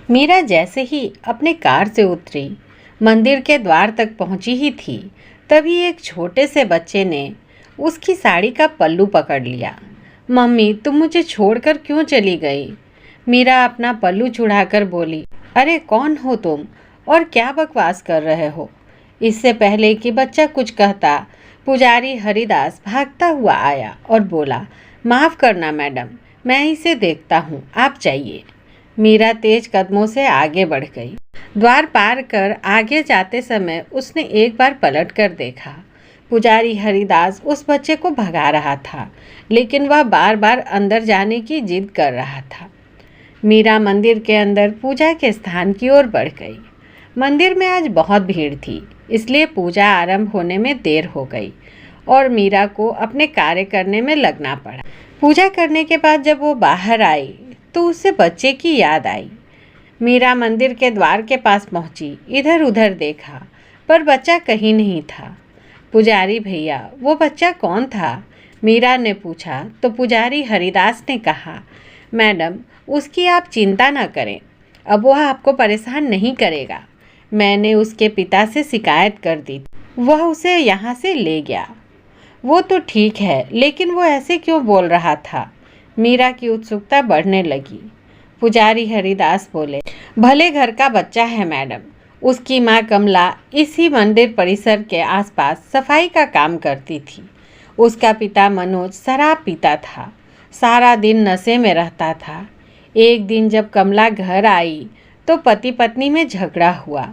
मीरा जैसे ही अपने कार से उतरी, मंदिर के द्वार तक पहुंची ही थी, तभी एक छोटे से बच्चे ने उसकी साड़ी का पल्लू पकड़ लिया। मम्मी, तुम मुझे छोड़कर क्यों चली गई? मीरा अपना पल्लू छुड़ाकर बोली, अरे कौन हो तुम और क्या बकवास कर रहे हो? इससे पहले कि बच्चा कुछ कहता, पुजारी हरिदास भागता हुआ आया और बोला, माफ़ करना मैडम, मैं इसे देखता हूँ, आप जाइए। मीरा तेज कदमों से आगे बढ़ गई। द्वार पार कर आगे जाते समय उसने एक बार पलट कर देखा। पुजारी हरिदास उस बच्चे को भगा रहा था, लेकिन वह बार बार अंदर जाने की जिद कर रहा था। मीरा मंदिर के अंदर पूजा के स्थान की ओर बढ़ गई। मंदिर में आज बहुत भीड़ थी, इसलिए पूजा आरंभ होने में देर हो गई और मीरा को अपने कार्य करने में लगना पड़ा। पूजा करने के बाद जब वो बाहर आई तो उसे बच्चे की याद आई। मीरा मंदिर के द्वार के पास पहुंची, इधर उधर देखा, पर बच्चा कहीं नहीं था। पुजारी भैया, वो बच्चा कौन था? मीरा ने पूछा तो पुजारी हरिदास ने कहा, मैडम, उसकी आप चिंता न करें, अब वह आपको परेशान नहीं करेगा। मैंने उसके पिता से शिकायत कर दी, वह उसे यहाँ से ले गया। वो तो ठीक है, लेकिन वो ऐसे क्यों बोल रहा था? मीरा की उत्सुकता बढ़ने लगी। पुजारी हरिदास बोले, भले घर का बच्चा है मैडम, उसकी माँ कमला इसी मंदिर परिसर के आसपास सफाई का काम करती थी। उसका पिता मनोज शराब पीता था, सारा दिन नशे में रहता था। एक दिन जब कमला घर आई तो पति पत्नी में झगड़ा हुआ।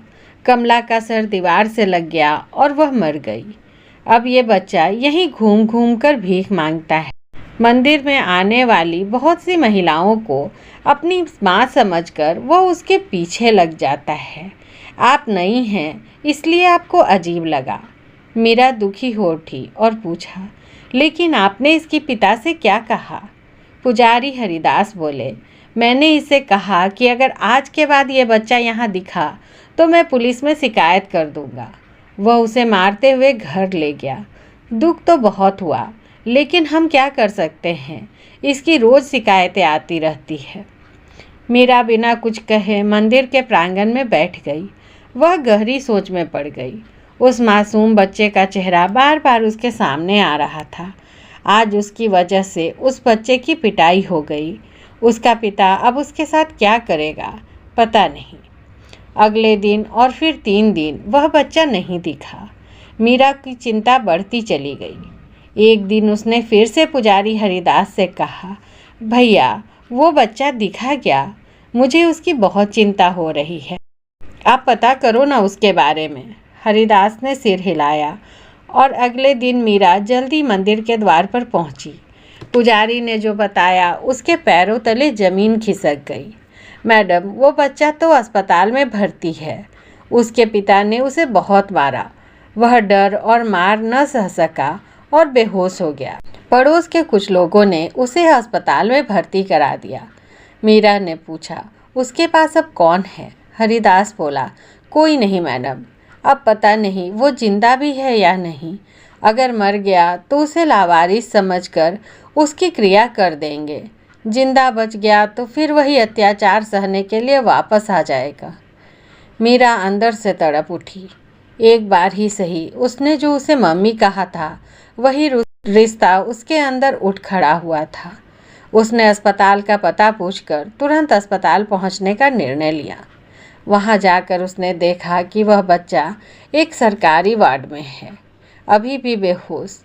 कमला का सर दीवार से लग गया और वह मर गई। अब ये बच्चा यहीं घूम घूम कर भीख मांगता है। मंदिर में आने वाली बहुत सी महिलाओं को अपनी माँ समझकर वह उसके पीछे लग जाता है। आप नई हैं, इसलिए आपको अजीब लगा। मीरा दुखी हो उठी और पूछा, लेकिन आपने इसके पिता से क्या कहा? पुजारी हरिदास बोले, मैंने इसे कहा कि अगर आज के बाद ये बच्चा यहाँ दिखा तो मैं पुलिस में शिकायत कर दूँगा। वह उसे मारते हुए घर ले गया। दुख तो बहुत हुआ, लेकिन हम क्या कर सकते हैं, इसकी रोज़ शिकायतें आती रहती है। मीरा बिना कुछ कहे मंदिर के प्रांगण में बैठ गई। वह गहरी सोच में पड़ गई। उस मासूम बच्चे का चेहरा बार बार उसके सामने आ रहा था। आज उसकी वजह से उस बच्चे की पिटाई हो गई। उसका पिता अब उसके साथ क्या करेगा, पता नहीं। अगले दिन और फिर 3 दिन वह बच्चा नहीं दिखा। मीरा की चिंता बढ़ती चली गई। एक दिन उसने फिर से पुजारी हरिदास से कहा, भैया, वो बच्चा दिखा क्या? मुझे उसकी बहुत चिंता हो रही है, आप पता करो ना उसके बारे में। हरिदास ने सिर हिलाया और अगले दिन मीरा जल्दी मंदिर के द्वार पर पहुंची। पुजारी ने जो बताया उसके पैरों तले जमीन खिसक गई। मैडम, वो बच्चा तो अस्पताल में भर्ती है। उसके पिता ने उसे बहुत मारा। वह डर और मार न सह सका और बेहोश हो गया। पड़ोस के कुछ लोगों ने उसे अस्पताल में भर्ती करा दिया। मीरा ने पूछा, उसके पास अब कौन है? हरिदास बोला, कोई नहीं मैडम, अब पता नहीं वो जिंदा भी है या नहीं। अगर मर गया तो उसे लावारिस समझकर उसकी क्रिया कर देंगे। जिंदा बच गया तो फिर वही अत्याचार सहने के लिए वापस आ जाएगा। मीरा अंदर से तड़प उठी। एक बार ही सही उसने जो उसे मम्मी कहा था, वही रिश्ता उसके अंदर उठ खड़ा हुआ था। उसने अस्पताल का पता पूछकर तुरंत अस्पताल पहुंचने का निर्णय लिया। वहां जाकर उसने देखा कि वह बच्चा एक सरकारी वार्ड में है, अभी भी बेहोश।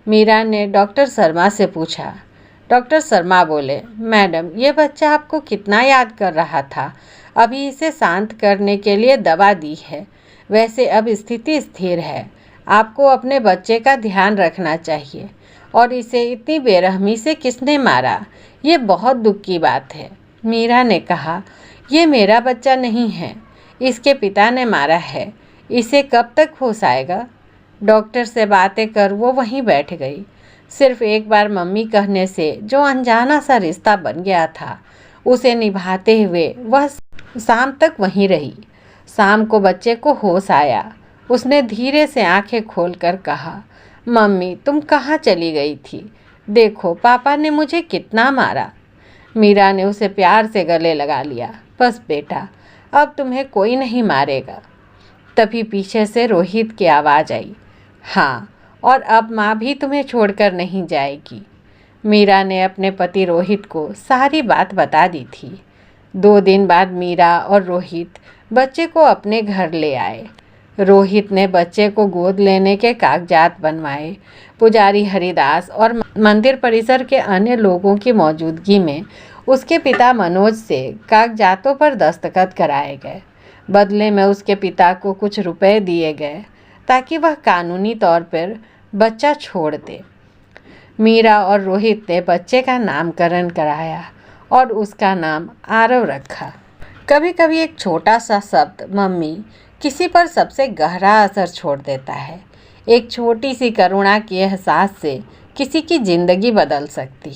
मीरा ने डॉक्टर शर्मा से पूछा। डॉक्टर शर्मा बोले, मैडम, ये बच्चा आपको कितना याद कर रहा था। अभी इसे शांत करने के लिए दवा दी है। वैसे अब स्थिति स्थिर है। आपको अपने बच्चे का ध्यान रखना चाहिए। और इसे इतनी बेरहमी से किसने मारा, ये बहुत दुख की बात है। मीरा ने कहा, ये मेरा बच्चा नहीं है, इसके पिता ने मारा है। इसे कब तक होश आएगा? डॉक्टर से बातें कर वो वहीं बैठ गई। सिर्फ एक बार मम्मी कहने से जो अनजाना सा रिश्ता बन गया था, उसे निभाते हुए वह शाम तक वहीं रही। शाम को बच्चे को होश आया। उसने धीरे से आंखें खोलकर कहा, मम्मी, तुम कहाँ चली गई थी? देखो, पापा ने मुझे कितना मारा। मीरा ने उसे प्यार से गले लगा लिया। बस बेटा, अब तुम्हें कोई नहीं मारेगा। तभी पीछे से रोहित की आवाज़ आई, हाँ, और अब माँ भी तुम्हें छोड़कर नहीं जाएगी। मीरा ने अपने पति रोहित को सारी बात बता दी थी। 2 दिन बाद मीरा और रोहित बच्चे को अपने घर ले आए। रोहित ने बच्चे को गोद लेने के कागजात बनवाए। पुजारी हरिदास और मंदिर परिसर के अन्य लोगों की मौजूदगी में उसके पिता मनोज से कागजातों पर दस्तखत कराए गए। बदले में उसके पिता को कुछ रुपए दिए गए ताकि वह कानूनी तौर पर बच्चा छोड़ दे। मीरा और रोहित ने बच्चे का नामकरण कराया और उसका नाम आरव रखा। कभी कभी एक छोटा सा शब्द मम्मी किसी पर सबसे गहरा असर छोड़ देता है। एक छोटी सी करुणा के एहसास से किसी की ज़िंदगी बदल सकती है।